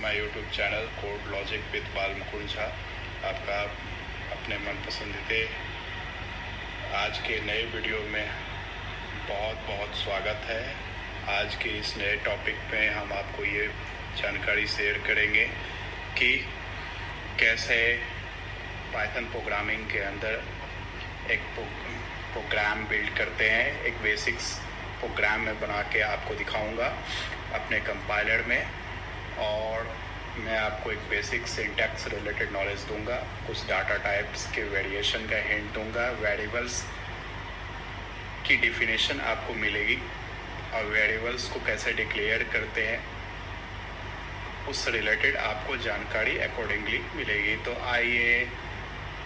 My YouTube channel code logic with बाल मुकुंद झा। आपका अपने मनपसंदीदे आज के नए वीडियो में बहुत बहुत स्वागत है। आज के इस नए टॉपिक पे हम आपको ये जानकारी शेयर करेंगे कि कैसे पाइथन प्रोग्रामिंग के अंदर एक प्रोग्राम बिल्ड करते हैं। एक बेसिक्स प्रोग्राम में बना के आपको दिखाऊंगा अपने कंपाइलर में, और मैं आपको एक बेसिक सिंटैक्स रिलेटेड नॉलेज दूंगा, कुछ डाटा टाइप्स के वेरिएशन का हिंट दूंगा, वेरिएबल्स की डिफिनेशन आपको मिलेगी और वेरिएबल्स को कैसे डिक्लेयर करते हैं उस रिलेटेड आपको जानकारी अकॉर्डिंगली मिलेगी। तो आइए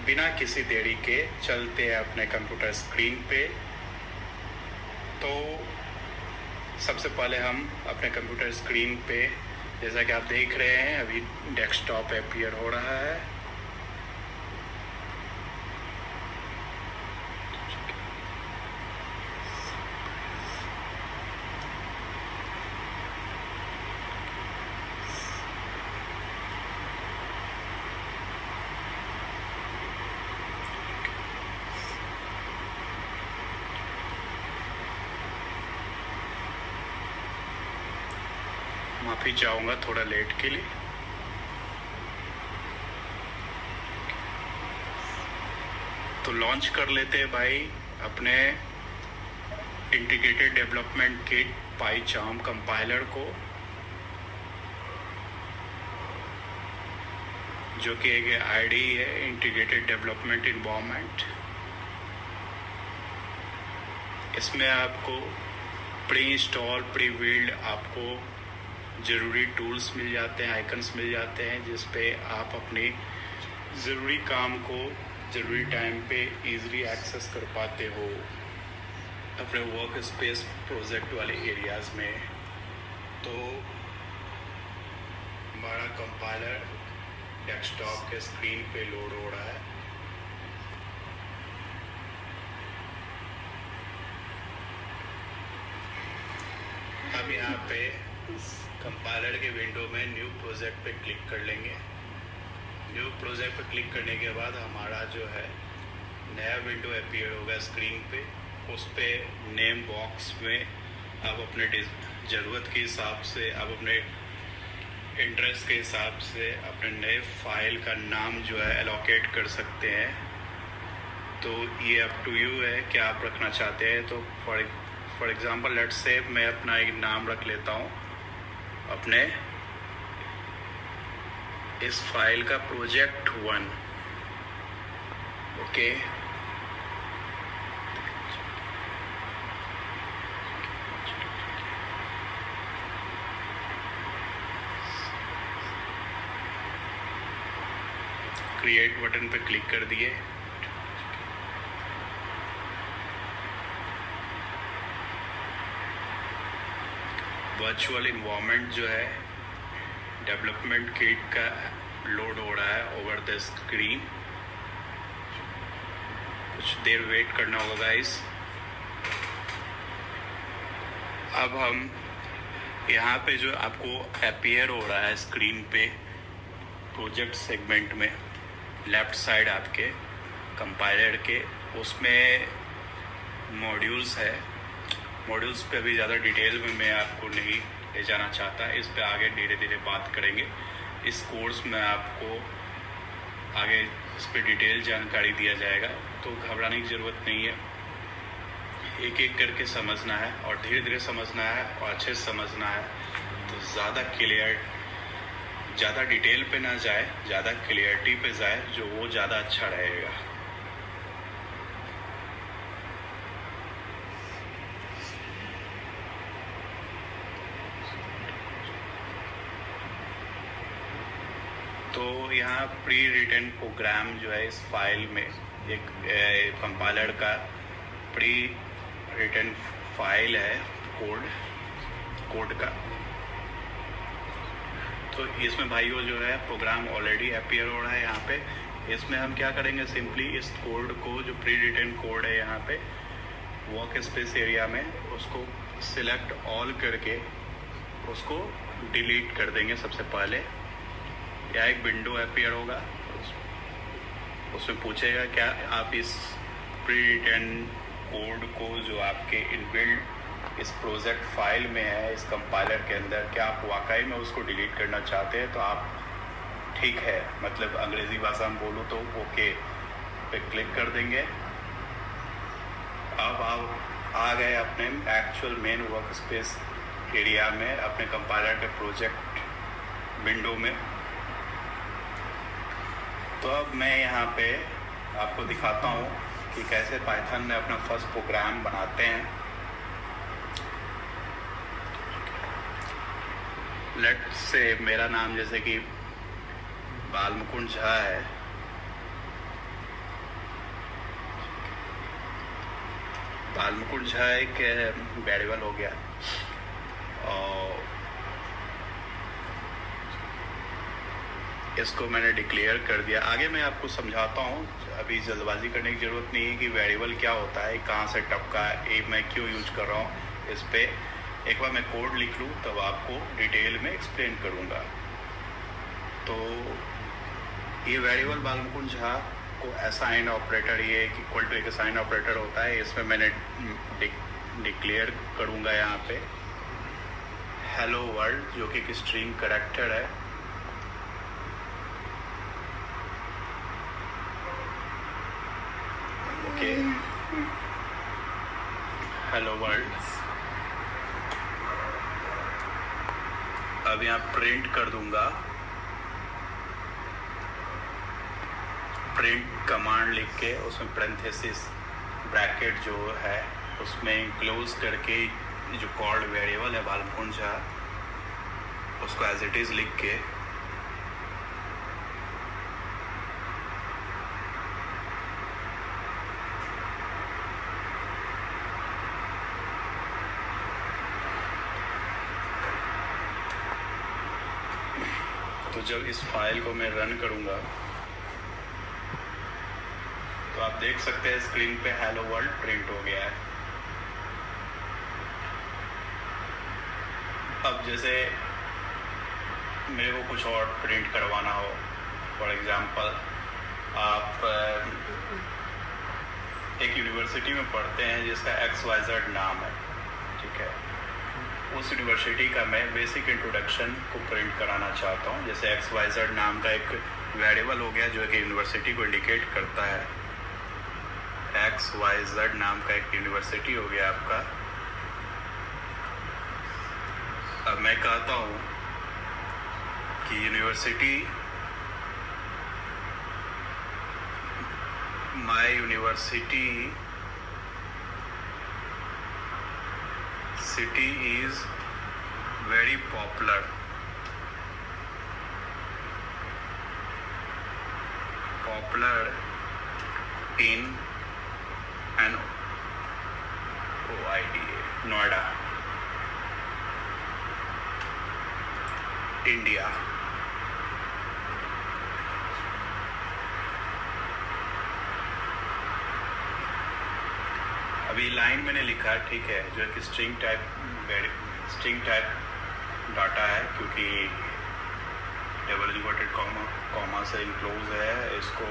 बिना किसी देरी के चलते हैं अपने कंप्यूटर स्क्रीन पे। तो सबसे पहले हम अपने कंप्यूटर स्क्रीन पे, जैसा कि आप देख रहे हैं, अभी डेस्कटॉप अपीयर हो रहा है। माफ़ी चाहूँगा थोड़ा लेट के लिए। तो लॉन्च कर लेते हैं भाई अपने इंटीग्रेटेड डेवलपमेंट किट पाइचार्म कंपाइलर को, जो कि एक आईडी है, इंटीग्रेटेड डेवलपमेंट एनवायरनमेंट। इसमें आपको प्री इंस्टॉल प्री बिल्ड आपको ज़रूरी टूल्स मिल जाते हैं, आइकन्स मिल जाते हैं, जिस पे आप अपने ज़रूरी काम को ज़रूरी टाइम पे इजीली एक्सेस कर पाते हो अपने वर्क स्पेस प्रोजेक्ट वाले एरियाज़ में। तो हमारा कंपाइलर डेस्कटॉप के स्क्रीन पे लोड हो रहा है। अब यहाँ पे कंपाइलर के विंडो में न्यू प्रोजेक्ट पे क्लिक कर लेंगे। न्यू प्रोजेक्ट पे क्लिक करने के बाद हमारा जो है नया विंडो अपीयर होगा स्क्रीन पे। उस पे नेम बॉक्स में आप अपने ज़रूरत के हिसाब से, आप अपने इंटरेस्ट के हिसाब से अपने नए फाइल का नाम जो है एलोकेट कर सकते हैं। तो ये अप टू यू है कि आप रखना चाहते हैं। तो फॉर एग्ज़ाम्पल लेट्स से मैं अपना एक नाम रख लेता हूँ अपने इस फाइल का प्रोजेक्ट 1। ओके, क्रिएट बटन पे क्लिक कर दिए। वर्चुअल इन्वायरमेंट जो है डेवलपमेंट किट का लोड हो रहा है ओवर द स्क्रीन। कुछ देर वेट करना होगा गाइस। अब हम यहाँ पे जो आपको अपीयर हो रहा है स्क्रीन पे प्रोजेक्ट सेगमेंट में लेफ्ट साइड आपके कंपाइलर के, उसमें मॉड्यूल्स है। मॉड्यूल्स पे अभी ज़्यादा डिटेल में मैं आपको नहीं ले जाना चाहता, इस पे आगे धीरे धीरे बात करेंगे। इस कोर्स में आपको आगे इस पे डिटेल जानकारी दिया जाएगा, तो घबराने की ज़रूरत नहीं है। एक एक करके समझना है और धीरे धीरे समझना है और अच्छे से समझना है। तो ज़्यादा डिटेल पे ना जाए, ज़्यादा क्लियरिटी पे जाए, जो वो ज़्यादा अच्छा रहेगा। तो यहाँ प्री रिटन प्रोग्राम जो है इस फाइल में, एक कंपाइलर का प्री रिटन फाइल है कोड का। तो इसमें भाइयों जो है प्रोग्राम ऑलरेडी अपीयर हो रहा है यहाँ पे। इसमें हम क्या करेंगे, सिंपली इस कोड को, जो प्री रिटन कोड है यहाँ पे वर्क स्पेस एरिया में, उसको सिलेक्ट ऑल करके उसको डिलीट कर देंगे सबसे पहले। या एक विंडो अपीयर होगा, उसमें पूछेगा क्या आप इस प्री रिटन कोड को जो आपके इनबिल्ट इस प्रोजेक्ट फाइल में है, इस कंपाइलर के अंदर, क्या आप वाकई में उसको डिलीट करना चाहते हैं? तो आप ठीक है, मतलब अंग्रेज़ी भाषा में बोलूँ तो ओके पे क्लिक कर देंगे। अब आप आ गए अपने actual main work space area में, अपने कंपाइलर के प्रोजेक्ट विंडो में। तो अब मैं यहाँ पे आपको दिखाता हूँ कि कैसे पाइथन में अपना फर्स्ट प्रोग्राम बनाते हैं। लेट्स से मेरा नाम जैसे कि बालमुकुंद झा है, बालमुकुंद झा एक वेरिएबल हो गया और इसको मैंने डिक्लेयर कर दिया। आगे मैं आपको समझाता हूँ, अभी जल्दबाजी करने की ज़रूरत नहीं है कि वेरिएबल क्या होता है, कहाँ से टपका है, ये मैं क्यों यूज कर रहा हूँ। इस पर एक बार मैं कोड लिख लूँ तब आपको डिटेल में एक्सप्लेन करूँगा। तो ये वेरिएबल बालमुकुंद झा को असाइन ऑपरेटर, ये इक्वल टू एक असाइन ऑपरेटर होता है, इसमें मैंने डिक्लेयर करूँगा यहाँ पे हेलो वर्ल्ड, जो कि एक स्ट्रिंग कैरेक्टर है। Okay, hello world. अब यहाँ प्रिंट कर दूंगा, प्रिंट कमांड लिख के उसमें पैरेंथेसिस ब्रैकेट जो है उसमें क्लोज करके जो कॉल्ड वेरिएबल है बालमुकुंद झा, उसको एज इट इज़ लिख के तो जब इस फाइल को मैं रन करूंगा तो आप देख सकते हैं स्क्रीन पे हेलो वर्ल्ड प्रिंट हो गया है। अब जैसे मेरे को कुछ और प्रिंट करवाना हो, फॉर एग्जांपल आप एक यूनिवर्सिटी में पढ़ते हैं जिसका XYZ नाम है, ठीक है, उस यूनिवर्सिटी का मैं बेसिक इंट्रोडक्शन को प्रिंट कराना चाहता हूँ। जैसे XYZ नाम का एक वेरिएबल हो गया जो कि यूनिवर्सिटी को इंडिकेट करता है, XYZ नाम का एक यूनिवर्सिटी हो गया आपका। अब मैं कहता हूँ कि university, my university city is very popular in Noida, India। अभी लाइन मैंने लिखा है, ठीक है, जो एक स्ट्रिंग टाइप डाटा है, क्योंकि डबल इन्वर्टेड कॉमा से इनक्लोज है। इसको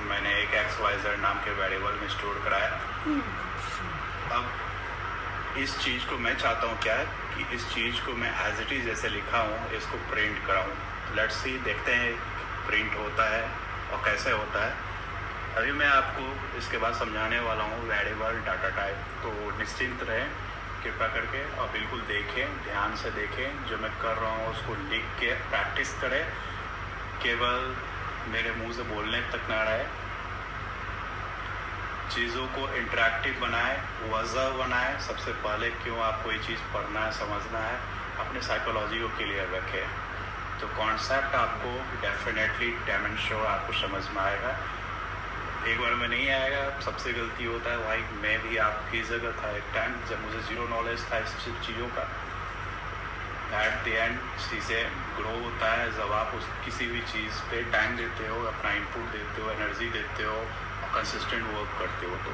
मैंने एक XYZ नाम के वेरिएबल में स्टोर कराया। अब इस चीज़ को मैं चाहता हूँ क्या है कि इस चीज़ को मैं एज इट इज़ जैसे लिखा हूँ इसको प्रिंट कराऊँ। लेट्स सी, देखते हैं प्रिंट होता है और कैसे होता है। अभी मैं आपको इसके बाद समझाने वाला हूँ वेरिएबल डाटा टाइप। तो निश्चिंत रहें कृपया करके और बिल्कुल देखें, ध्यान से देखें, जो मैं कर रहा हूँ उसको लिख के प्रैक्टिस करें, केवल मेरे मुंह से बोलने तक ना रहे। चीज़ों को इंटरेक्टिव बनाएं, वजह बनाएं। सबसे पहले क्यों आपको ये चीज़ पढ़ना है, समझना है, अपने साइकोलॉजी को क्लियर रखें, तो कॉन्सेप्ट आपको डेफिनेटली डैम एंड श्योर आपको समझ में आएगा। एक बार में नहीं आएगा, सबसे गलती होता है भाई, मैं भी आपकी जगह था एक टाइम जब मुझे ज़ीरो नॉलेज था इस चीज़ों का। एट द एंड चीज़ें ग्रो होता है जब आप उस किसी भी चीज़ पे टाइम देते हो, अपना इनपुट देते हो, एनर्जी देते हो और कंसिस्टेंट वर्क करते हो। तो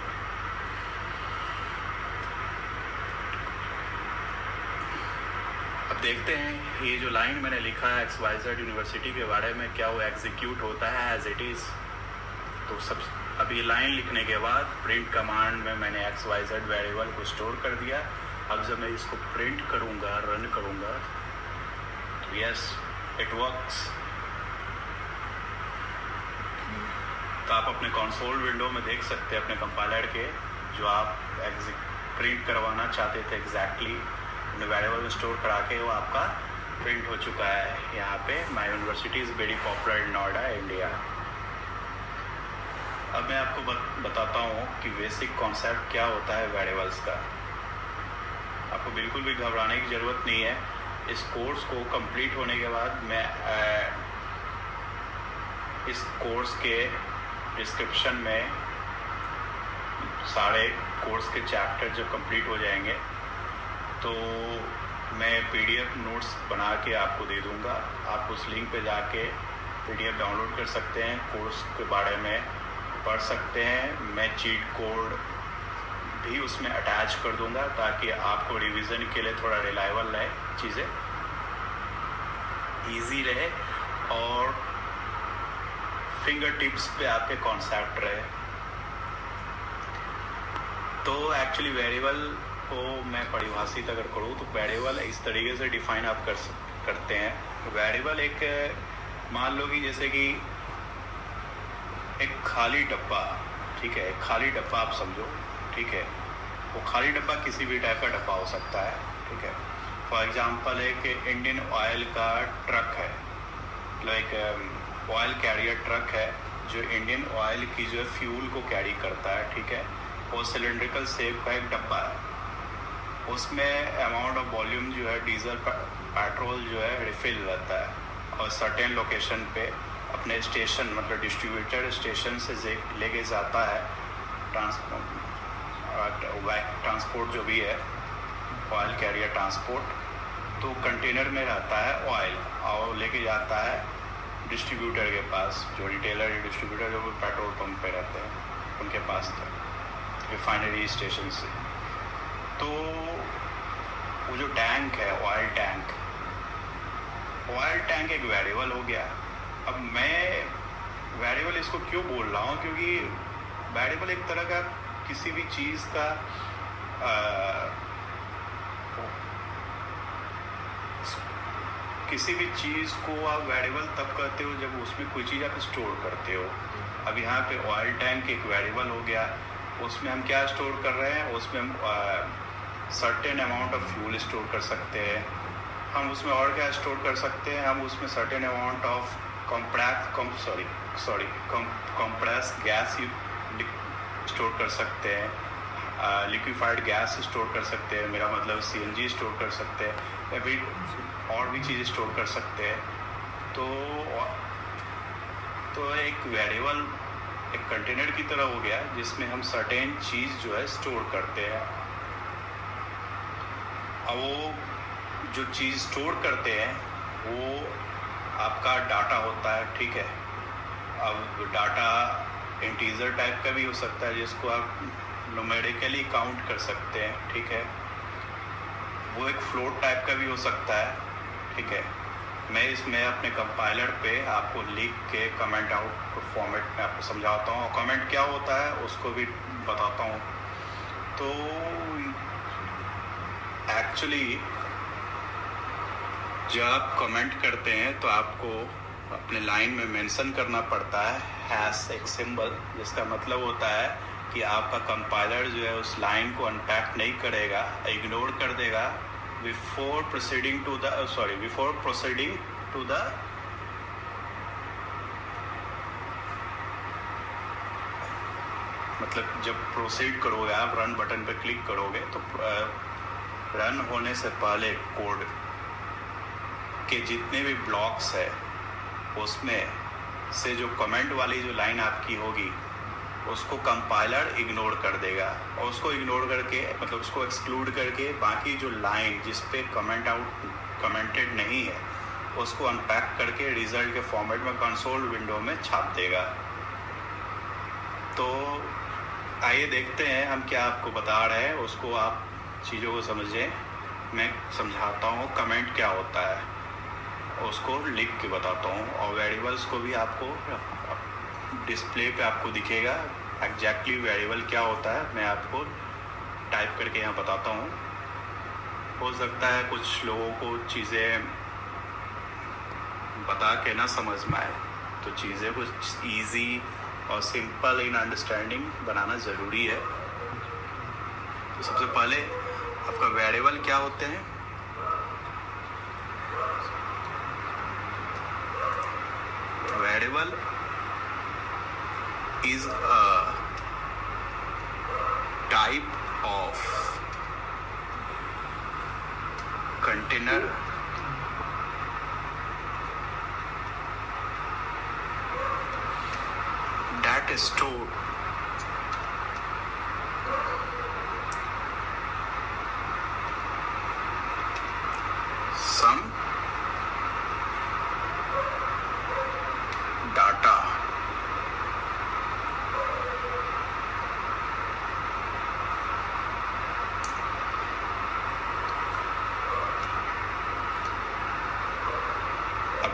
अब अब देखते हैं ये जो लाइन मैंने लिखा है XYZ यूनिवर्सिटी के बारे में, क्या वो एग्जीक्यूट होता है एज इट इज़। तो सब अभी लाइन लिखने के बाद प्रिंट कमांड में मैंने XYZ वेरिएबल को स्टोर कर दिया। अब जब मैं इसको प्रिंट करूँगा, रन करूँगा, तो यस इट वर्क्स। तो आप अपने कंसोल विंडो में देख सकते हैं अपने कंपाइलर के जो आप प्रिंट करवाना चाहते थे एग्जैक्टली वेरिएबल में स्टोर करा के वो आपका प्रिंट हो चुका है। यहाँ पे माई university is very popular in Noida, India. अब मैं आपको बताता हूँ कि बेसिक कॉन्सेप्ट क्या होता है वेरिएबल्स का। आपको बिल्कुल भी घबराने की ज़रूरत नहीं है। इस कोर्स को कंप्लीट होने के बाद मैं इस कोर्स के डिस्क्रिप्शन में सारे कोर्स के चैप्टर जब कंप्लीट हो जाएंगे तो मैं PDF नोट्स बना के आपको दे दूंगा। आप उस लिंक पे जाके PDF डाउनलोड कर सकते हैं, कोर्स के बारे में पढ़ सकते हैं। मैं चीट कोड भी उसमें अटैच कर दूंगा ताकि आपको रिवीजन के लिए थोड़ा रिलायबल रहे, चीज़ें ईजी रहे और फिंगर टिप्स पे आपके कॉन्सेप्ट रहे। तो एक्चुअली वेरिएबल को मैं परिभाषित अगर करूँ तो वेरिएबल इस तरीके से डिफाइन आप करते हैं। वेरिएबल एक, मान लो कि जैसे कि एक खाली डब्बा, ठीक है, एक खाली डब्बा आप समझो, ठीक है। वो खाली डब्बा किसी भी टाइप का डब्बा हो सकता है, ठीक है। फॉर एग्जांपल एक इंडियन ऑयल का ट्रक है, लाइक ऑयल कैरियर ट्रक है जो इंडियन ऑयल की जो है फ्यूल को कैरी करता है, ठीक है। वो सिलेंड्रिकल शेप का एक डब्बा है। उसमें अमाउंट ऑफ वॉल्यूम जो है डीजल पेट्रोल जो है रिफिल रहता है और सर्टेन लोकेशन पे अपने स्टेशन मतलब डिस्ट्रीब्यूटर स्टेशन से लेके जाता है। ट्रांसपोर्ट जो भी है ऑयल कैरियर ट्रांसपोर्ट, तो कंटेनर में रहता है ऑयल और लेके जाता है डिस्ट्रीब्यूटर के पास, जो रिटेलर या डिस्ट्रीब्यूटर जो पेट्रोल पंप पे रहते हैं उनके पास तक, रिफाइनरी स्टेशन से। तो वो जो टैंक है ऑयल टैंक एक वेरिएबल हो गया। अब मैं वेरिएबल इसको क्यों बोल रहा हूँ, क्योंकि वेरिएबल एक तरह का किसी भी चीज़ का किसी भी चीज़ को आप वेरिएबल तब करते हो जब उसमें कोई चीज़ आप स्टोर करते हो। अब यहाँ पे ऑयल टैंक एक वेरिएबल हो गया। उसमें हम क्या स्टोर कर रहे हैं, उसमें हम certain amount of fuel store कर सकते हैं। हम उसमें और क्या स्टोर कर सकते हैं, हम उसमें certain amount of compress gas store कर सकते हैं, लिक्विफाइड गैस स्टोर कर सकते हैं, मेरा मतलब CNG स्टोर कर सकते हैं, या फिर और भी चीज़ स्टोर कर सकते हैं। तो एक वेरिएबल एक कंटेनर की तरह हो गया जिसमें हम सर्टेन चीज़ जो है स्टोर करते हैं। अब वो जो चीज़ स्टोर करते हैं वो आपका डाटा होता है, ठीक है। अब डाटा इंटीजर टाइप का भी हो सकता है जिसको आप न्यूमेरिकली काउंट कर सकते हैं, ठीक है। वो एक फ्लोट टाइप का भी हो सकता है, ठीक है। मैं इसमें अपने कंपाइलर पे आपको लिख के कमेंट आउट फॉर्मेट में आपको समझाता हूँ, और कमेंट क्या होता है उसको भी बताता हूँ। तो एक्चुअली जब आप कमेंट करते हैं तो आपको अपने लाइन में मेंशन करना पड़ता है हैश एक सिंबल, जिसका मतलब होता है कि आपका कंपाइलर जो है उस लाइन को अनपैक नहीं करेगा, इग्नोर कर देगा बिफोर प्रोसीडिंग टू द मतलब जब प्रोसीड करोगे आप, रन बटन पर क्लिक करोगे तो रन होने से पहले कोड के जितने भी ब्लॉक्स है उसमें से जो कमेंट वाली जो लाइन आपकी होगी उसको कंपाइलर इग्नोर कर देगा, और उसको इग्नोर करके मतलब उसको एक्सक्लूड करके बाकी जो लाइन जिस पे कमेंटेड नहीं है उसको अनपैक करके रिजल्ट के फॉर्मेट में कंसोल विंडो में छाप देगा। तो आइए देखते हैं हम क्या आपको बता रहे हैं, उसको आप चीज़ों को समझें। मैं समझाता हूँ कमेंट क्या होता है, उसको लिख के बताता हूँ। और वेरिएबल्स को भी आपको डिस्प्ले पे आपको दिखेगा एग्जैक्टली वेरिएबल क्या होता है, मैं आपको टाइप करके यहाँ बताता हूँ। हो सकता है कुछ लोगों को चीज़ें बता के ना समझ में आए, तो चीज़ें कुछ इजी और सिंपल इन अंडरस्टैंडिंग बनाना ज़रूरी है। तो सबसे पहले आपका वेरिएबल क्या होते हैं? Variable is a type of container that store some data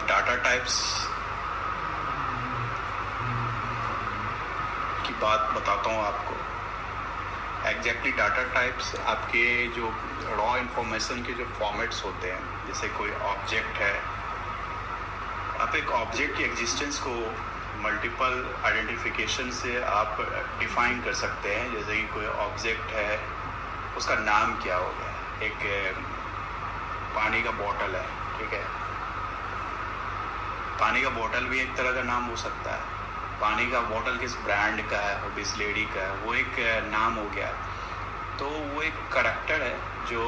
data types की बात बताता हूँ आपको। एग्जैक्टली डाटा टाइप्स आपके जो रॉ इंफॉर्मेशन के जो फॉर्मेट्स होते हैं, जैसे कोई ऑब्जेक्ट है, आप एक ऑब्जेक्ट की एग्जिस्टेंस को मल्टीपल आइडेंटिफिकेशन से आप डिफाइन कर सकते हैं। जैसे कि कोई ऑब्जेक्ट है, उसका नाम क्या होगा। एक पानी का बोतल है, ठीक है, पानी का बोतल भी एक तरह का नाम हो सकता है। पानी का बोतल किस ब्रांड का है और बिस्लेरी का है, वो एक नाम हो गया। तो वो एक करैक्टर है जो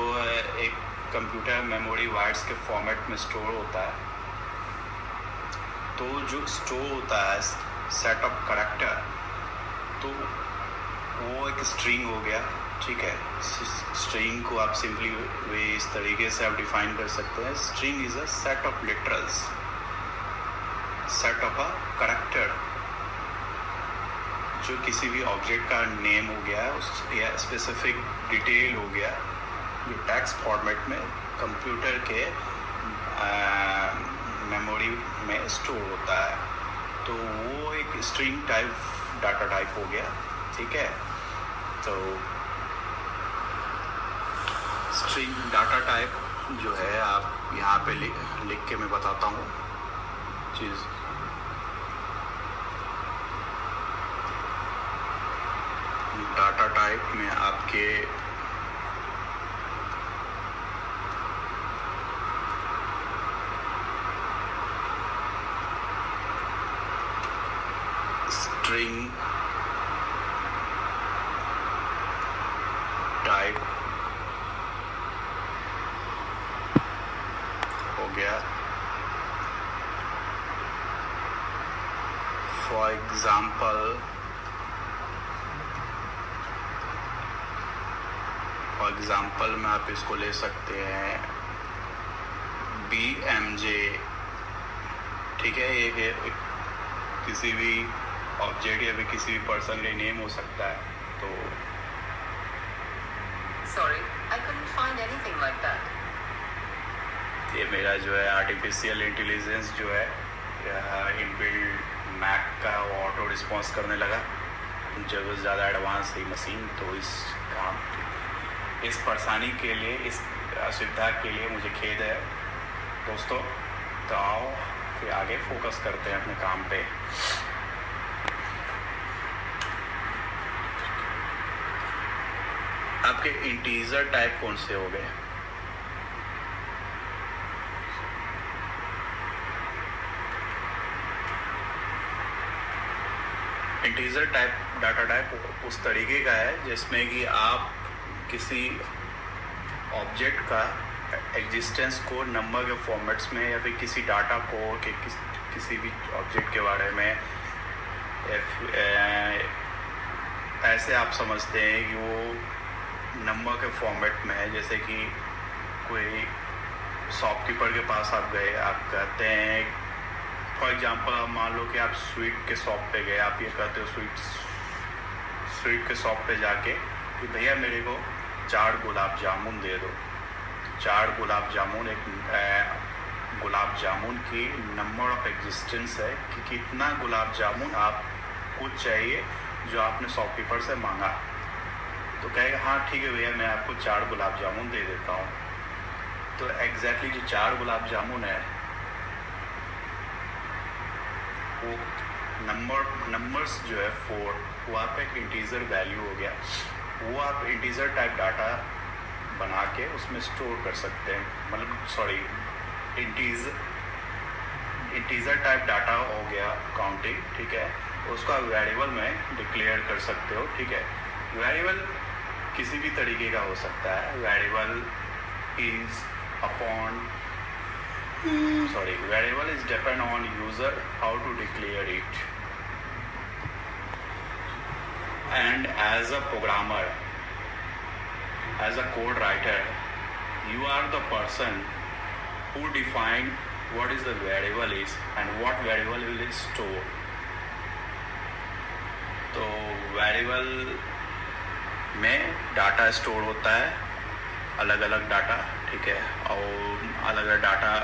एक कंप्यूटर मेमोरी वाइट्स के फॉर्मेट में स्टोर होता है। तो जो स्टोर होता है सेट ऑफ करैक्टर, तो वो एक स्ट्रिंग हो गया, ठीक है। स्ट्रिंग को आप सिंपली वे इस तरीके से आप डिफाइन कर सकते हैं। String is a set of literals, set of a character, जो किसी भी ऑब्जेक्ट का नेम हो गया उस या स्पेसिफिक डिटेल हो गया, जो टेक्स्ट फॉर्मेट में कंप्यूटर के मेमोरी में स्टोर होता है। तो वो एक स्ट्रिंग टाइप डाटा टाइप हो गया, ठीक है। तो स्ट्रिंग डाटा टाइप जो है, आप यहाँ पे लिख के मैं बताता हूँ चीज़। डाटा टाइप में आपके स्ट्रिंग टाइप हो गया। फॉर एग्जाम्पल में आप इसको ले सकते हैं BMJ, ठीक है। ये किसी भी ऑब्जेक्ट या फिर किसी भी पर्सन का नेम हो सकता है। तो Sorry, I couldn't find anything like that. ये मेरा जो है आर्टिफिशियल इंटेलिजेंस जो है इनबिल्ड मैक का वो ऑटो रिस्पॉन्स करने लगा, जब ज़्यादा एडवांस है मशीन। तो इस परेशानी के लिए, इस असुविधा के लिए मुझे खेद है दोस्तों। तो आओ फिर आगे फोकस करते हैं अपने काम पे। आपके इंटीजर टाइप कौन से हो गए? इंटीजर टाइप डाटा टाइप उस तरीके का है जिसमें कि आप किसी ऑब्जेक्ट का एग्जिस्टेंस को नंबर के फॉर्मेट्स में या फिर किसी डाटा को किसी भी ऑब्जेक्ट के बारे में ऐसे आप समझते हैं कि वो नंबर के फॉर्मेट में है। जैसे कि कोई शॉपकीपर के पास आप गए, आप कहते हैं, फॉर एग्जांपल आप मान लो कि आप स्वीट के शॉप पे गए, आप ये कहते हो स्वीट के शॉप पे जाके कि भैया मेरे को 4 गुलाब जामुन दे दो। 4 गुलाब जामुन गुलाब जामुन की नंबर ऑफ एग्जिस्टेंस है कि कितना गुलाब जामुन आपको चाहिए जो आपने शॉपकीपर से मांगा। तो कहेगा हाँ ठीक है भैया, मैं आपको 4 गुलाब जामुन दे देता हूँ। तो एग्जैक्टली जो 4 गुलाब जामुन है वो नंबर्स जो है 4, वो आपका एक इंटीजर वैल्यू हो गया। वो आप इंटीजर टाइप डाटा बना के उसमें स्टोर कर सकते हैं, मतलब सॉरी इंटीजर टाइप डाटा हो गया काउंटिंग, ठीक है। उसको आप वेरिएबल में डिक्लेयर कर सकते हो, ठीक है। वेरिएबल किसी भी तरीके का हो सकता है। Variable is depend on user how to declare it. And as a programmer, as a code writer, you are the person who define what is the variable is and what variable will is stored. तो variable में data store होता है, अलग अलग data, ठीक है। और अलग अलग डाटा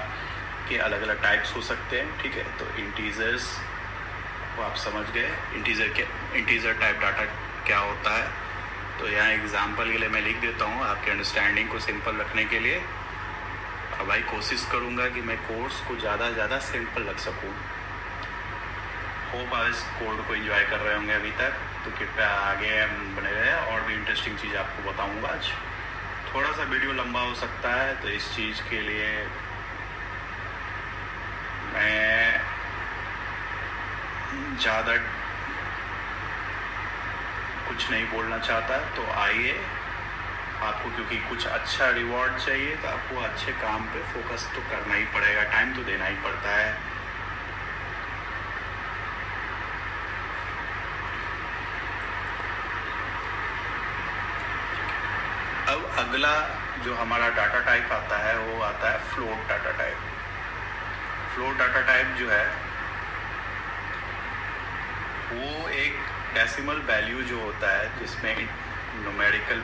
के अलग अलग टाइप्स हो सकते हैं, ठीक है। तो इंटीजर्स वो आप समझ गए, इंटीजर टाइप डाटा क्या होता है। तो यहाँ एग्जाम्पल के लिए मैं लिख देता हूँ आपके अंडरस्टैंडिंग को सिंपल रखने के लिए। अब भाई कोशिश करूँगा कि मैं कोर्स को ज़्यादा से ज़्यादा सिंपल रख सकूँ। होप आप इस कोड को एंजॉय कर रहे होंगे अभी तक। तो कृपया आगे बने रहे, और भी इंटरेस्टिंग चीज़ आपको बताऊँगा आज। थोड़ा सा वीडियो लंबा हो सकता है, तो इस चीज़ के लिए मैं ज़्यादा कुछ नहीं बोलना चाहता। तो आइए, आपको क्योंकि कुछ अच्छा रिवॉर्ड चाहिए तो आपको अच्छे काम पे फोकस तो करना ही पड़ेगा, टाइम तो देना ही पड़ता है। अब अगला जो हमारा डाटा टाइप आता है वो आता है float data type. Float data type जो है वो एक डेसिमल वैल्यू जो होता है जिसमें न्यूमेरिकल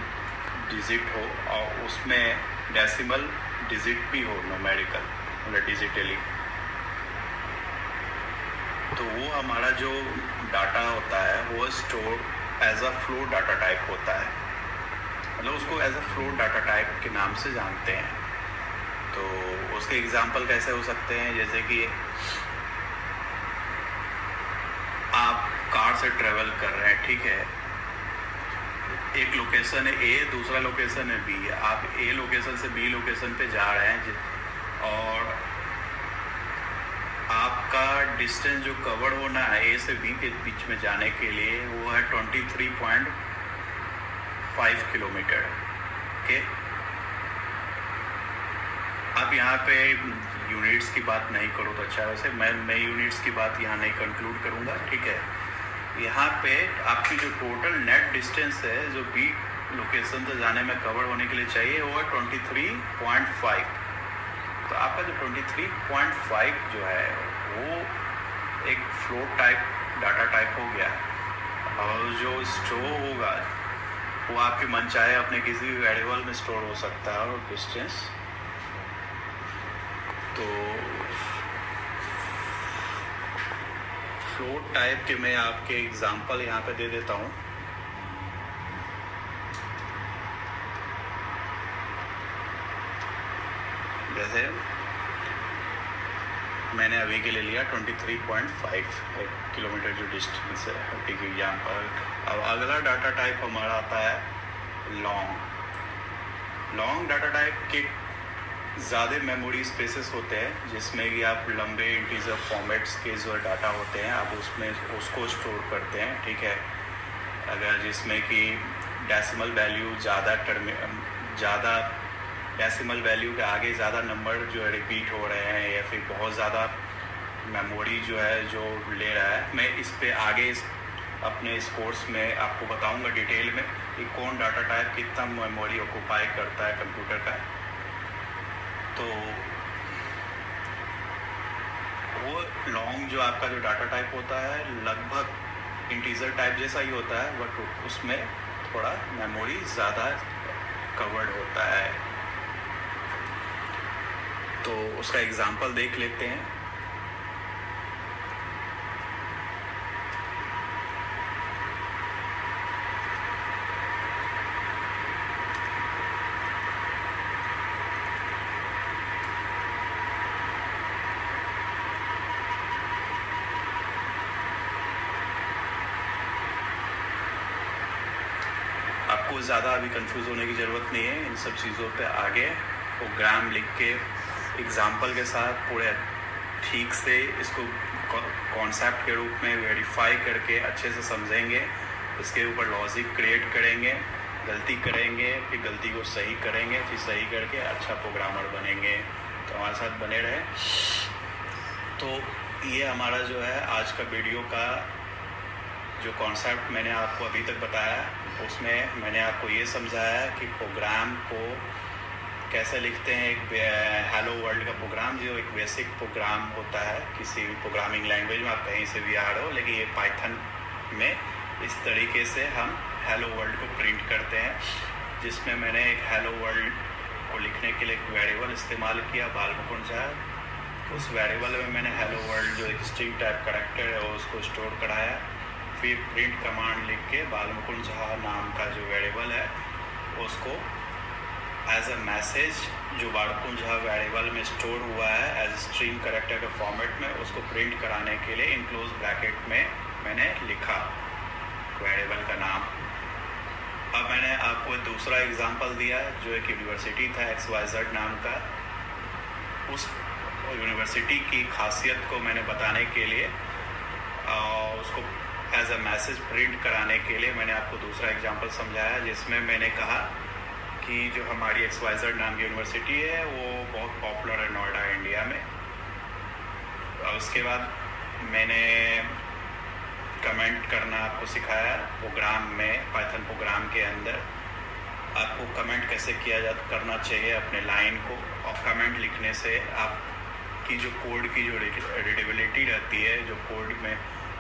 डिजिट हो और उसमें डेसिमल डिजिट भी हो, न्यूमेरिकल मतलब डिजिटली। तो वो हमारा जो डाटा होता है वो store as a float data type होता है, मतलब उसको as a float data type के नाम से जानते हैं। तो उसके एग्जांपल कैसे हो सकते हैं, जैसे कि आप कार से ट्रेवल कर रहे हैं, ठीक है। एक लोकेशन है ए, दूसरा लोकेशन है बी। आप ए लोकेशन से बी लोकेशन पे जा रहे हैं और आपका डिस्टेंस जो कवर होना है ए से बी के बीच में जाने के लिए वो है 23.5 किलोमीटर, ओके। अब यहाँ पे यूनिट्स की बात नहीं करूँ तो अच्छा है, वैसे मैं यूनिट्स की बात यहाँ नहीं कंक्लूड करूँगा, ठीक है। यहाँ पे आपकी जो टोटल नेट डिस्टेंस है जो बी लोकेशन से जाने में कवर होने के लिए चाहिए वो है 23.5। तो आपका जो 23.5 जो है वो एक फ्लोट टाइप डाटा टाइप हो गया। और जो स्टोर होगा वो आपके मनचाहे अपने किसी भी वेरिएबल में स्टोर हो सकता है और डिस्टेंस। तो फ्लोट टाइप के मैं आपके एग्जांपल यहाँ पे दे देता हूँ। जैसे मैंने अभी के लिए लिया 23.5 किलोमीटर जो डिस्टेंस है, एक एग्जांपल। अब अगला डाटा टाइप हमारा आता है लॉन्ग डाटा टाइप के ज़्यादा मेमोरी स्पेसेस होते हैं जिसमें कि आप लंबे इंटीजर फॉर्मेट्स के जो डाटा होते हैं आप उसमें उसको स्टोर करते हैं, ठीक है। अगर जिसमें कि डेसिमल वैल्यू ज़्यादा डेसिमल वैल्यू के आगे ज़्यादा नंबर जो है रिपीट हो रहे हैं या फिर बहुत ज़्यादा मेमोरी जो है जो ले रहा है। मैं इस पे आगे अपने इस कोर्स में आपको बताऊंगा डिटेल में कि कौन डाटा टाइप कितना मेमोरी ऑक्यूपाई करता है कंप्यूटर का। तो वो लॉन्ग जो आपका जो डाटा टाइप होता है लगभग इंटीजर टाइप जैसा ही होता है, बट उसमें थोड़ा मेमोरी ज़्यादा कवर्ड होता है। तो उसका एग्जाम्पल देख लेते हैं। आपको ज़्यादा अभी कंफ्यूज होने की ज़रूरत नहीं है, इन सब चीज़ों पे आगे प्रोग्राम लिख के एग्जाम्पल के साथ पूरे ठीक से इसको कॉन्सेप्ट के रूप में वेरीफाई करके अच्छे से समझेंगे, उसके ऊपर लॉजिक क्रिएट करेंगे, गलती करेंगे, फिर गलती को सही करेंगे, फिर सही करके अच्छा प्रोग्रामर बनेंगे। तो हमारे साथ बने रहे। तो ये हमारा जो है आज का वीडियो का जो कॉन्सेप्ट मैंने आपको अभी तक बताया, उसमें मैंने आपको ये समझाया कि प्रोग्राम को कैसे लिखते हैं। एक हेलो वर्ल्ड का प्रोग्राम जो एक बेसिक प्रोग्राम होता है किसी भी प्रोग्रामिंग लैंग्वेज में, आप कहीं से भी आ रहे हो, लेकिन ये पाइथन में इस तरीके से हम हेलो वर्ल्ड को प्रिंट करते हैं, जिसमें मैंने एक हेलो वर्ल्ड को लिखने के लिए एक वेरिएबल इस्तेमाल किया बालमुकुंद झा। उस वेरिएबल में मैंने हेलो वर्ल्ड जो एक स्ट्रिंग टाइप कैरेक्टर है उसको स्टोर कराया, फिर प्रिंट कमांड लिख के बालमुकुंद झा नाम का जो वेरिएबल है उसको एज अ मैसेज जो बालमुकुंद झा वेरिएबल में स्टोर हुआ है एज स्ट्रिंग कैरेक्टर के फॉर्मेट में, उसको प्रिंट कराने के लिए इनक्लोज ब्रैकेट में मैंने लिखा वेरिएबल का नाम। अब मैंने आपको दूसरा एग्जांपल दिया जो एक यूनिवर्सिटी था XYZ नाम का। उस यूनिवर्सिटी की खासियत को मैंने बताने के लिए उसको एज अ मैसेज प्रिंट कराने के लिए मैंने आपको दूसरा एग्जांपल समझाया, जिसमें मैंने कहा कि जो हमारी XYZ नाम की यूनिवर्सिटी है वो बहुत पॉपुलर है नोएडा इंडिया में। और उसके बाद मैंने कमेंट करना आपको सिखाया प्रोग्राम में, पाइथन प्रोग्राम के अंदर आपको कमेंट कैसे करना चाहिए अपने लाइन को। और कमेंट लिखने से आपकी जो कोड की जो रीडेबिलिटी रहती है, जो कोड में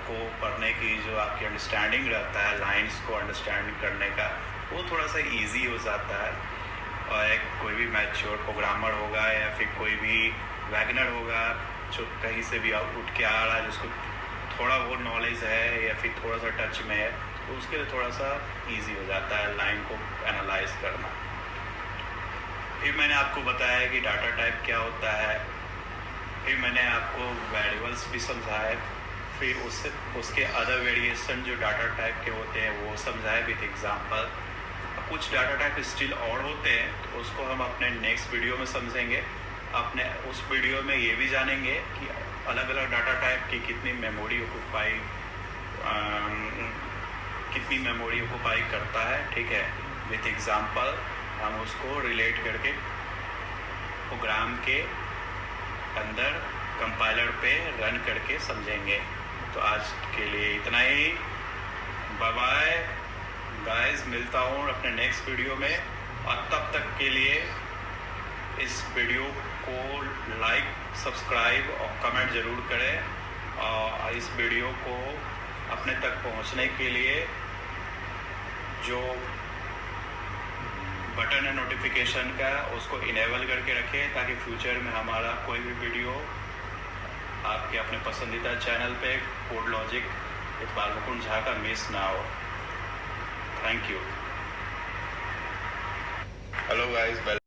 को पढ़ने की जो आपकी अंडरस्टैंडिंग रहता है, लाइंस को अंडरस्टैंड करने का, वो थोड़ा सा इजी हो जाता है। और एक कोई भी मैच्योर प्रोग्रामर होगा या फिर कोई भी वैगनर होगा जो कहीं से भी उठ के आ रहा है, जिसको थोड़ा बहुत नॉलेज है या फिर थोड़ा सा टच में है, तो उसके लिए थोड़ा सा इजी हो जाता है लाइन को एनालाइज करना। फिर मैंने आपको बताया कि डाटा टाइप क्या होता है, फिर मैंने आपको वेरिएबल्स भी समझाए, फिर उसके अदर वेरिएशन जो डाटा टाइप के होते हैं वो समझाए विथ एग्जांपल। कुछ डाटा टाइप स्टिल और होते हैं तो उसको हम अपने नेक्स्ट वीडियो में समझेंगे। अपने उस वीडियो में ये भी जानेंगे कि अलग अलग डाटा टाइप की कितनी मेमोरी ऑक्युपाई करता है, ठीक है। विथ एग्जांपल हम उसको रिलेट करके प्रोग्राम के अंदर कंपाइलर पे रन करके समझेंगे। तो आज के लिए इतना ही। बाय बाय गाइस, मिलता हूँ अपने नेक्स्ट वीडियो में। और तब तक के लिए इस वीडियो को लाइक, सब्सक्राइब और कमेंट ज़रूर करें। और इस वीडियो को अपने तक पहुँचने के लिए जो बटन है नोटिफिकेशन का उसको इनेबल करके रखें, ताकि फ्यूचर में हमारा कोई भी वीडियो आपके अपने पसंदीदा चैनल पे code logic with Balmukund Jha का मिस ना हो। Thank you. Hello guys.